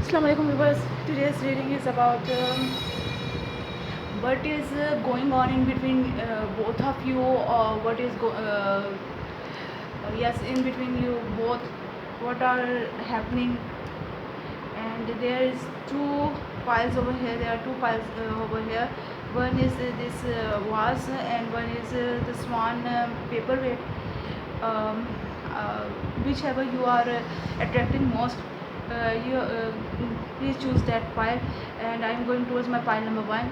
Assalamu alaikum viewers. Today's reading is about what is going on in between both of you, or what is yes, in between you both, what are happening. And there is two piles over here. There are two piles over here. One is this vase, and one is the swan paperweight. um, uh, Whichever you are attracting most, you please choose that pile. And I'm going towards my pile number one.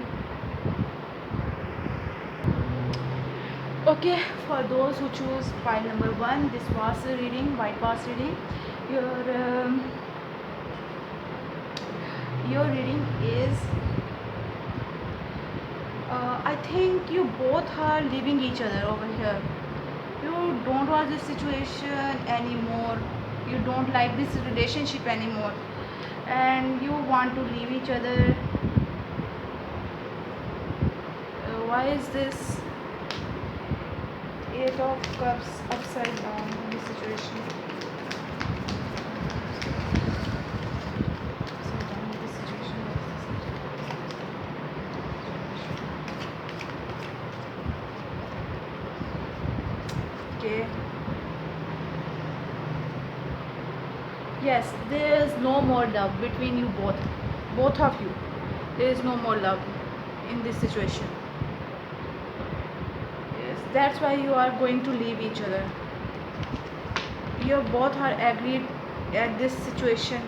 Okay, for those who choose pile number one, this was a reading, white was reading. Your reading is, I think you both are leaving each other over here. You don't want this situation anymore. You don't like this relationship anymore, and you want to leave each other. Why is this Eight of Cups upside down in this situation? Upside down in this situation. Okay. Yes, there is no more love between you both of you. There is no more love in this situation. Yes, that's why you are going to leave each other. You both are agreed at this situation,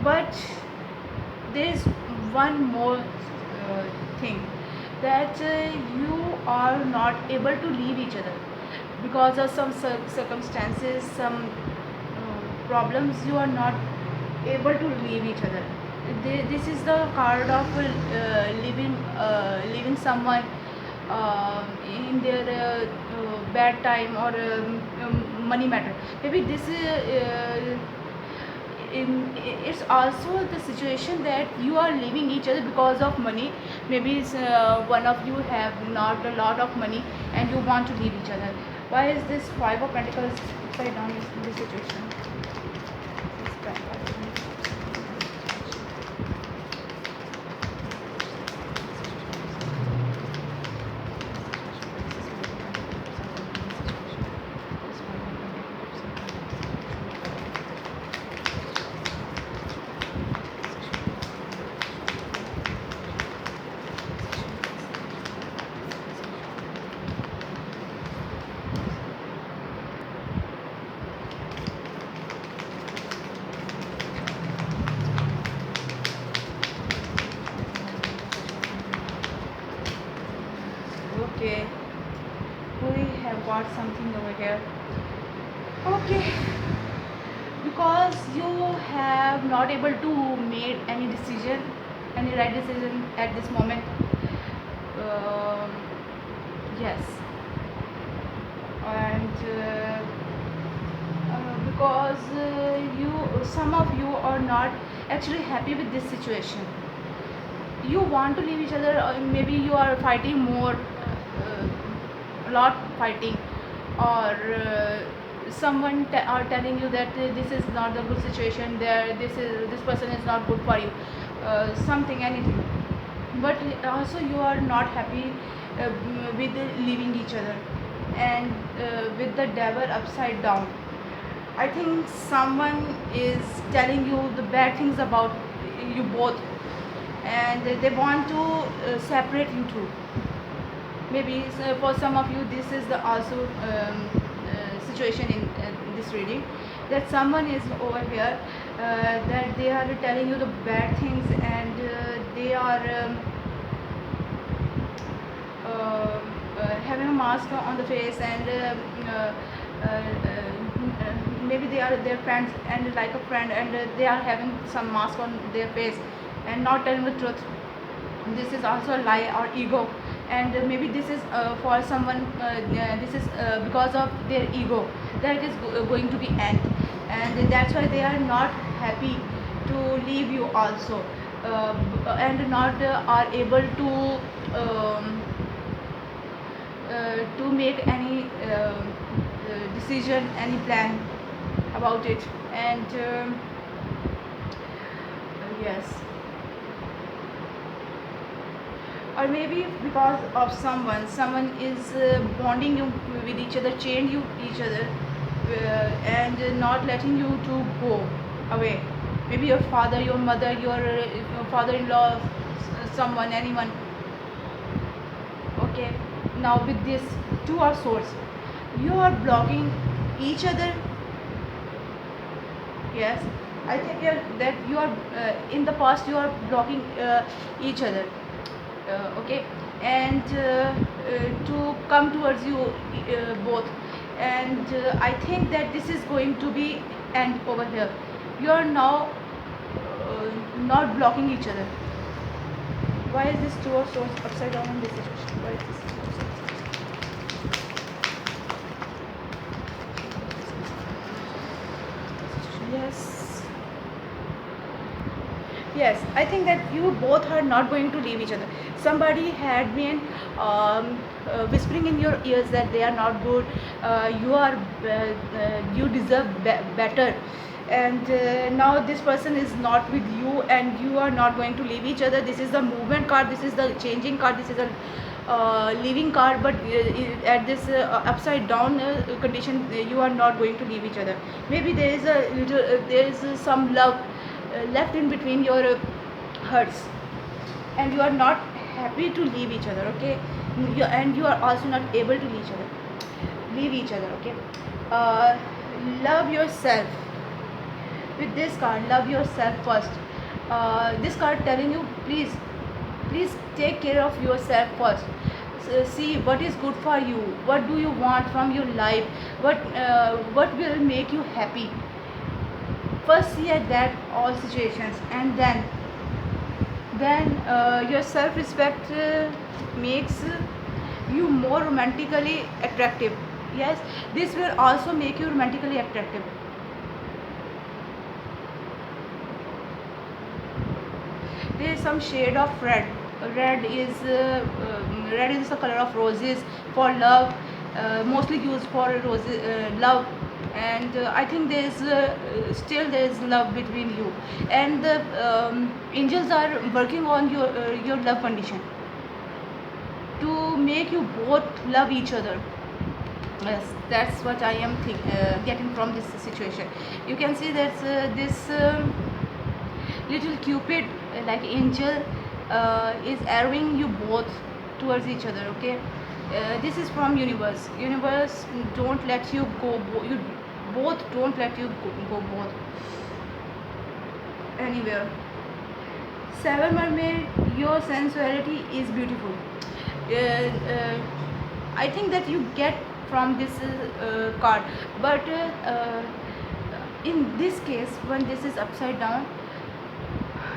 but there is one more thing, that you are not able to leave each other because of some circumstances, some problems. You are not able to leave each other. This is the card of leaving someone in their bad time, or money matter. Maybe this it's also the situation that you are leaving each other because of money. Maybe one of you have not a lot of money and you want to leave each other. Why is this Five of Pentacles upside down in this situation? Okay, we have got something over here. Okay, because you have not able to make any decision, any right decision at this moment. um, yes, and because some of you are not actually happy with this situation. You want to leave each other, or maybe you are fighting more, a lot fighting, or someone are telling you that this is not a good situation, there this person is not good for you, something, anything. But also you are not happy with leaving each other. And with the devil upside down, I think someone is telling you the bad things about you both, and they want to separate you two. Maybe for some of you this is the also situation in this reading, that someone is over here, that they are telling you the bad things, and they are having a mask on the face, and maybe they are their friends, and like a friend, and they are having some mask on their face and not telling the truth. This is also a lie or ego. And maybe this is for someone, this is because of their ego, that it is going to be end, and that's why they are not happy to leave you also, and not are able to make any decision, any plan about it. And Yes. Or maybe because of someone is bonding you with each other, chained you each other, and not letting you to go away. Maybe your father, your mother, your father-in-law, someone, anyone. Okay, now with this two are source, you are blocking each other. Yes, I think that you are in the past you are blocking each other. Okay, and to come towards you both, and I think that this is going to be end over here. You are now not blocking each other. Why is this two of swords upside down in this situation? Why is this? Yes. Yes, I think that you both are not going to leave each other. Somebody had been whispering in your ears that they are not good. You deserve better, and now this person is not with you, and you are not going to leave each other. This is the movement card. This is the changing card. This is a leaving card. But at this upside down condition, you are not going to leave each other. Maybe there is a little, there is some love left in between your hearts, and you are not happy to leave each other. Okay, and you are also not able to leave each other. Okay, uh, love yourself. With this card, love yourself first. This card telling you, please take care of yourself first. See what is good for you, what do you want from your life, what will make you happy. First see at that all situations, and then your self-respect makes you more romantically attractive. Yes, this will also make you romantically attractive. There is some shade of red. Red is the color of roses for love, mostly used for roses, love. And I think still there is love between you, and the angels are working on your love condition to make you both love each other. Yes, that's what I am getting from this situation. You can see that this little cupid, like angel, is arrowing you both towards each other. Okay, this is from universe don't let you go, you both don't let you go both anywhere. Seven mermaid, your sensuality is beautiful. I think that you get from this card, but in this case, when this is upside down,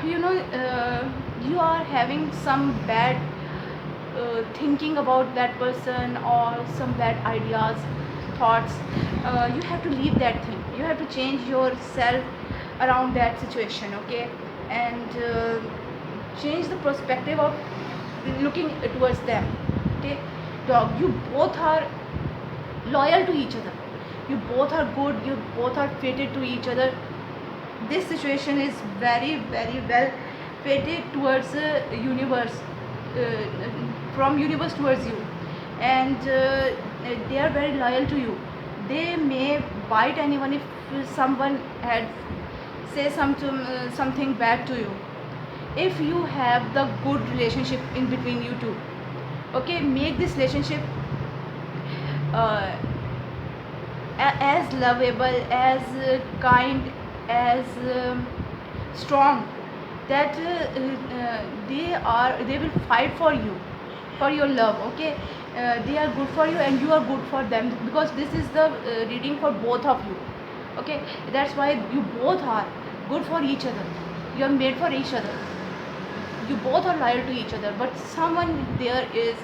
you are having some bad thinking about that person, or some bad ideas, thoughts. You have to leave that thing. You have to change yourself around that situation. Okay, and change the perspective of looking towards them. Okay, dog, you both are loyal to each other, you both are good, you both are fated to each other. This situation is very very well fated towards universe, from universe towards you, and they are very loyal to you. They may bite anyone if someone had say something bad to you, if you have the good relationship in between you two. Okay, make this relationship uh, as lovable, as kind, as strong, that they will fight for you, for your love. Okay, they are good for you and you are good for them, because this is the reading for both of you. Okay, that's why you both are good for each other, you are made for each other, you both are loyal to each other. But someone there is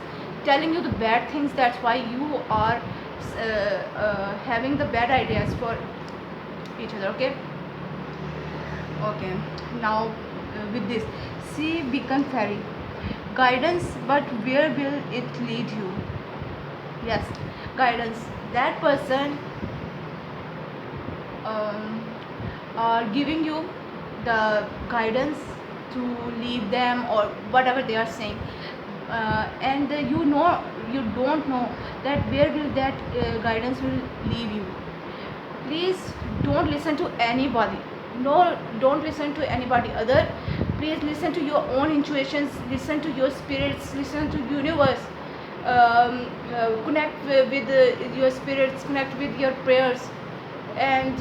telling you the bad things, that's why you are having the bad ideas for each other. Okay, okay, now with this, see beacon fairy, guidance, but where will it lead you? Yes, guidance. That person are giving you the guidance, to leave them or whatever they are saying, and you don't know that where will that guidance will leave you. Please don't listen to anybody. No, don't listen to anybody other. Please listen to your own intuitions, listen to your spirits, listen to universe. Connect with your spirits, connect with your prayers, and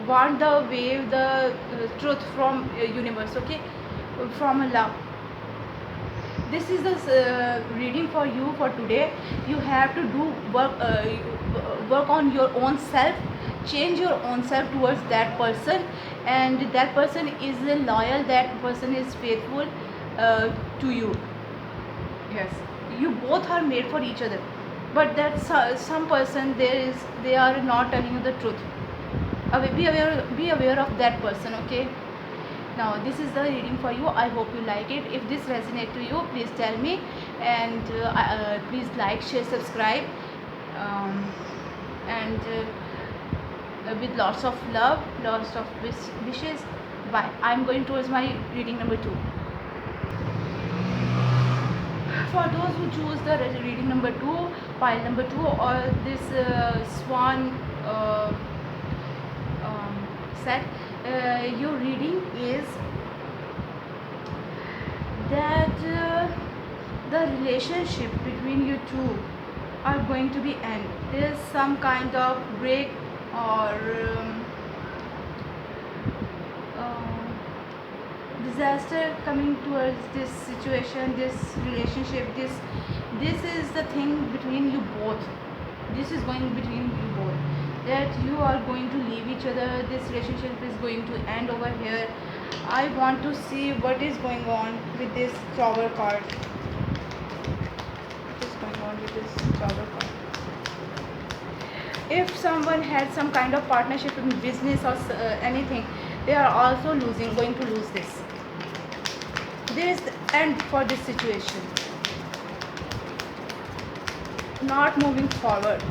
want the wave the truth from universe, okay, from Allah. This is the reading for you for today. You have to do work on your own self, change your own self towards that person, and that person is loyal, that person is faithful to you. Yes, you both are made for each other, but that some person they are not telling you the truth. Be aware of that person, okay. Now this is the reading for you. I hope you like it. If this resonates to you, please tell me, and please like, share, subscribe, and with lots of love, lots of wishes. Bye. I'm going towards my reading number 2. For those who choose the reading number 2, pile number 2, or this swan set, your reading is that the relationship between you two are going to be end. There is some kind of break or disaster coming towards this situation, this relationship. This is the thing between you both. This is going between you both, that you are going to leave each other. This relationship is going to end over here. I want to see what is going on with this Tower card. What is going on with this Tower card? If someone had some kind of partnership in business or anything, they are also going to lose this. There is the end for this situation. Not moving forward.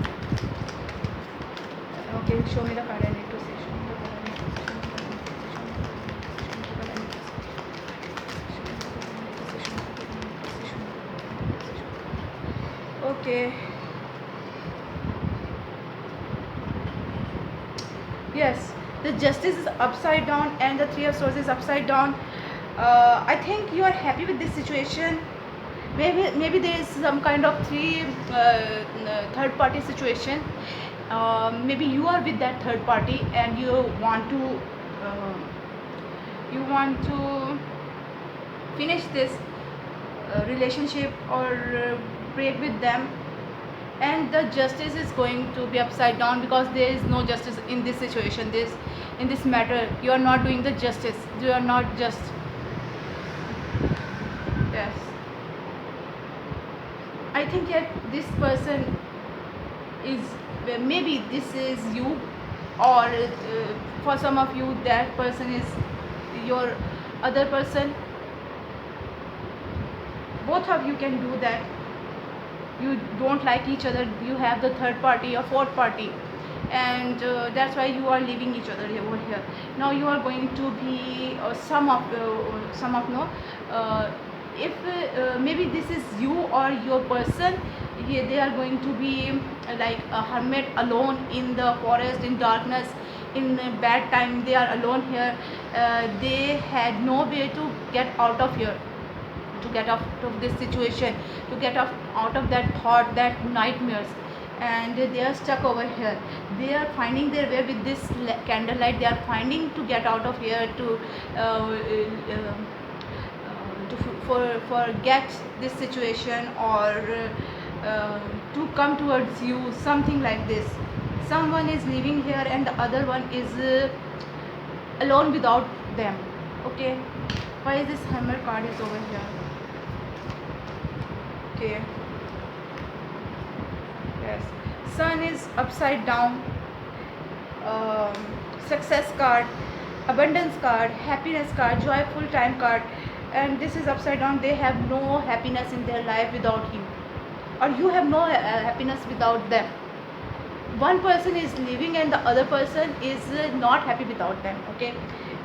Okay, show me the card I need to see. Okay. Yes, the Justice is upside down and the Three of Swords is upside down. I think you are happy with this situation. Maybe there is some kind of third party situation. Maybe you are with that third party and you want to finish this relationship or break with them, and the Justice is going to be upside down because there is no justice in this situation. In this matter, you are not doing the justice. You are not just. Yes, I think that this person is, maybe this is you, or for some of you that person is your other person. Both of you can do that. You don't like each other, you have the third party or fourth party, and that's why you are leaving each other over here. Now you are going to be if maybe this is you or your person, they are going to be like a hermit, alone in the forest, in darkness, in bad time. They are alone here. They had no way to get out of here, to get out of this situation, to get out of that thought, that nightmares, and they are stuck over here. They are finding their way with this candlelight. They are finding to get out of here, to forget this situation, or to come towards you, something like this. Someone is living here and the other one is alone without them. Okay, why is this Hammer card is over here? Okay, yes, Sun is upside down. Success card, abundance card, happiness card, joyful time card, and this is upside down. They have no happiness in their life without you, or you have no happiness without them. One person is living and the other person is not happy without them. Okay,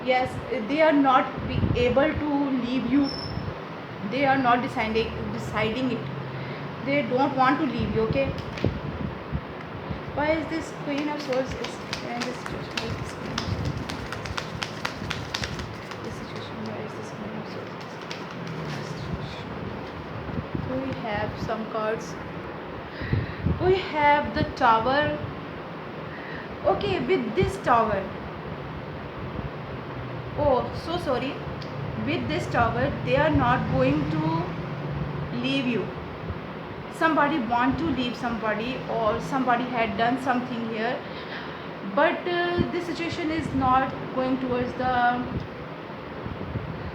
Yes, they are not be able to leave you. They are not deciding it. They don't want to leave you. Okay, why is this Queen of Swords is in this situation? This situation, why is this Queen of Swords? We have some cards. We have the Tower. Okay, with this Tower, oh so sorry, with this Tower they are not going to leave you. Somebody want to leave somebody, or somebody had done something here, but this situation is not going towards the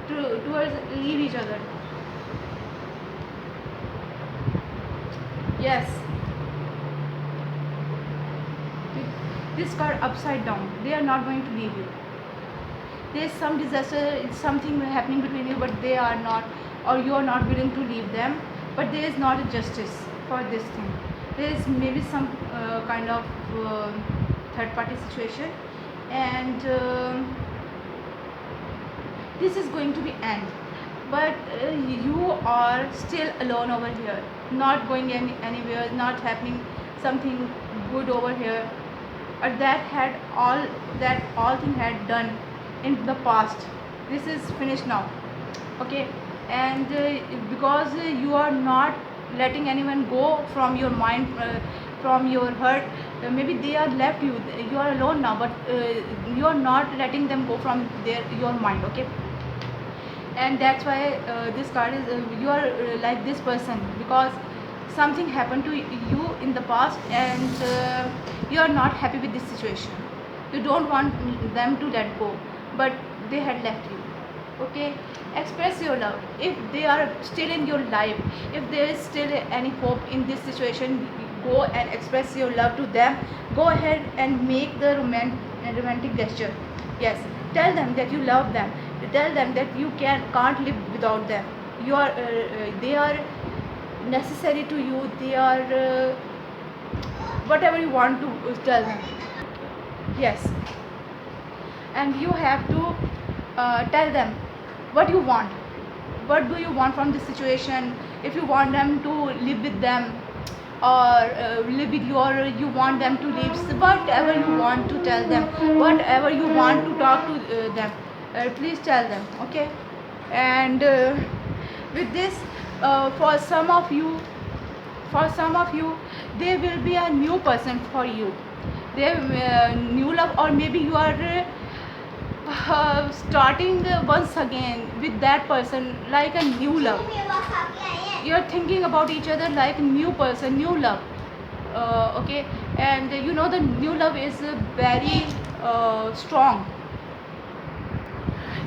towards leave each other. Yes, this card upside down, they are not going to leave you. There is some disaster, something happening between you, but they are not, or you are not willing to leave them, but there is not a justice for this thing. There is maybe some kind of third party situation, and this is going to be end, but you are still alone over here, not going anywhere, not happening something good over here, or that all thing had done in the past. This is finished now. Okay, and because you are not letting anyone go from your mind, from your heart, maybe they are left you, you are alone now, but you are not letting them go from your mind. Okay, and that's why this card is you are like this person, because something happened to you in the past, and you are not happy with this situation. You don't want them to let go, but they had left you. Okay, express your love. If they are still in your life, if there is still any hope in this situation, go and express your love to them. Go ahead and make the romantic gesture. Yes, tell them that you love them. Tell them that you can't live without them. You are they are necessary to you. They are whatever you want to tell them. Yes, and you have to tell them what you want. What do you want from this situation? If you want them to live with them, or live with you, or you want them to live, so whatever you want to tell them, whatever you want to talk to them, please tell them. Okay, and with this, for some of you, there will be a new person for you. There new love, or maybe you are starting once again with that person, like a new love. You are thinking about each other like a new person, new love. Okay, and you know the new love is very strong.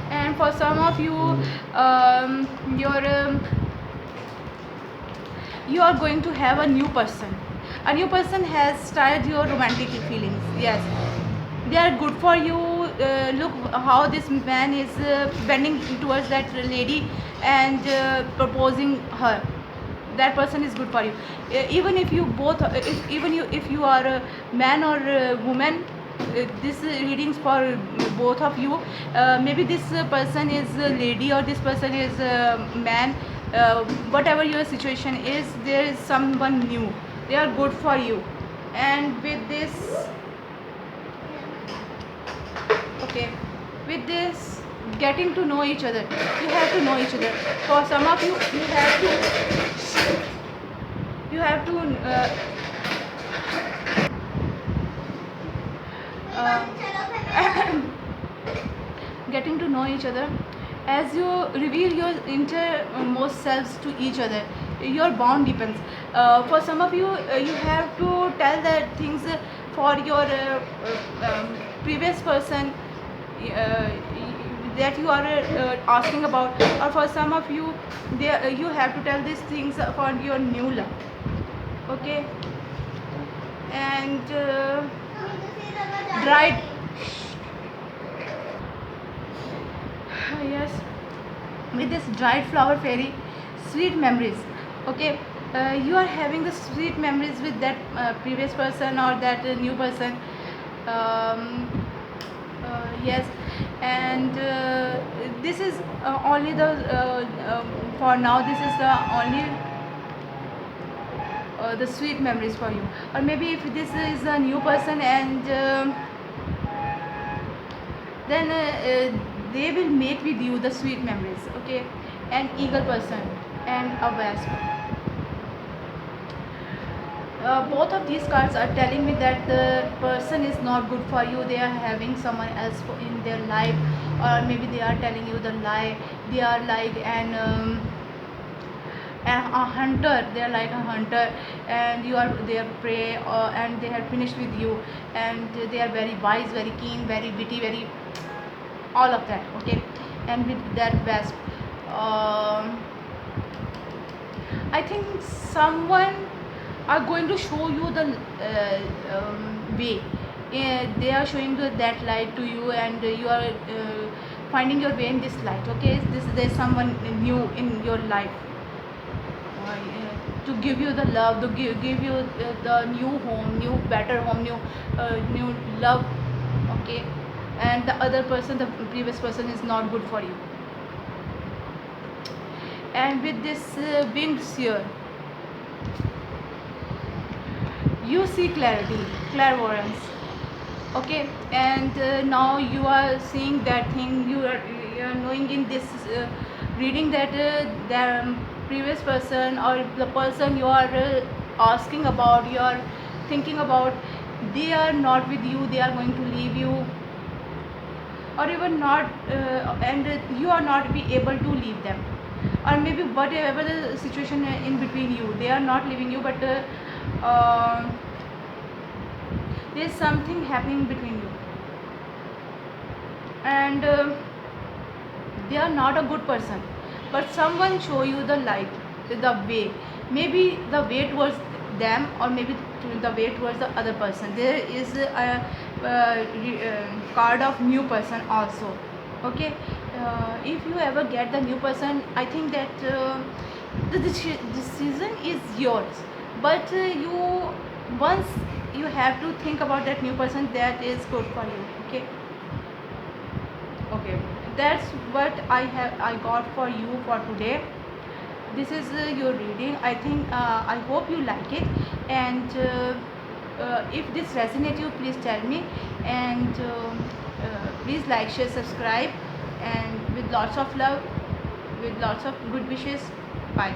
And for some of you, you are going to have a new person. A new person has started your romantic feelings. Yes, they are good for you. Look how this man is bending towards that lady and proposing her. That person is good for you. Even if you both, if you are a man or a woman, this readings for both of you. Maybe this person is a lady, or this person is a man. Whatever your situation is, there is someone new. They are good for you. And with this, okay, with this getting to know each other, you have to know each other. For some of you, you have to getting to know each other. As you reveal your innermost selves to each other, your bond deepens. For some of you, you have to tell the things for your previous person that you are asking about, or for some of you, you have to tell these things for your new love. Okay, and dried. Yes, with this dried flower fairy, sweet memories. Okay, you are having the sweet memories with that previous person, or that new person. Yes, And this is only the for now this is the only the sweet memories for you. Or maybe if this is a new person, and then they will make with you the sweet memories. Okay, an eagle person and a wasp. Both of these cards are telling me that the person is not good for you. They are having someone else in their life, or maybe they are telling you the lie. They are like a hunter. They are like a hunter, and you are their prey, and they have finished with you, and they are very wise, very keen, very witty, very all of that. Okay, and with that wasp, um, I think someone are going to show you the way. They are showing that light to you, and you are finding your way in this light. Okay, there's someone new in your life, to give you the love, to give you the new home, new better home, new love. Okay, and the other person, the previous person, is not good for you. And with this winged seer, you see clarity, clairvoyance. Okay, and now you are seeing that thing. You are knowing in this reading that the previous person, or the person you are asking about, you are thinking about, they are not with you. They are going to leave you, or even not, and you are not be able to leave them. Or maybe whatever the situation in between you, they are not leaving you, but there's something happening between you, and they are not a good person, but someone show you the light, the way. Maybe the way towards them, or maybe the way towards the other person. There is a card of new person also. Okay, if you ever get the new person, I think that the decision is yours, but you once you have to think about that new person that is good for you. Okay, okay, that's what I got for you for today. This is your reading. I think I hope you like it, and if this resonates you, please tell me, and please like, share, subscribe, and with lots of love, with lots of good wishes. Bye.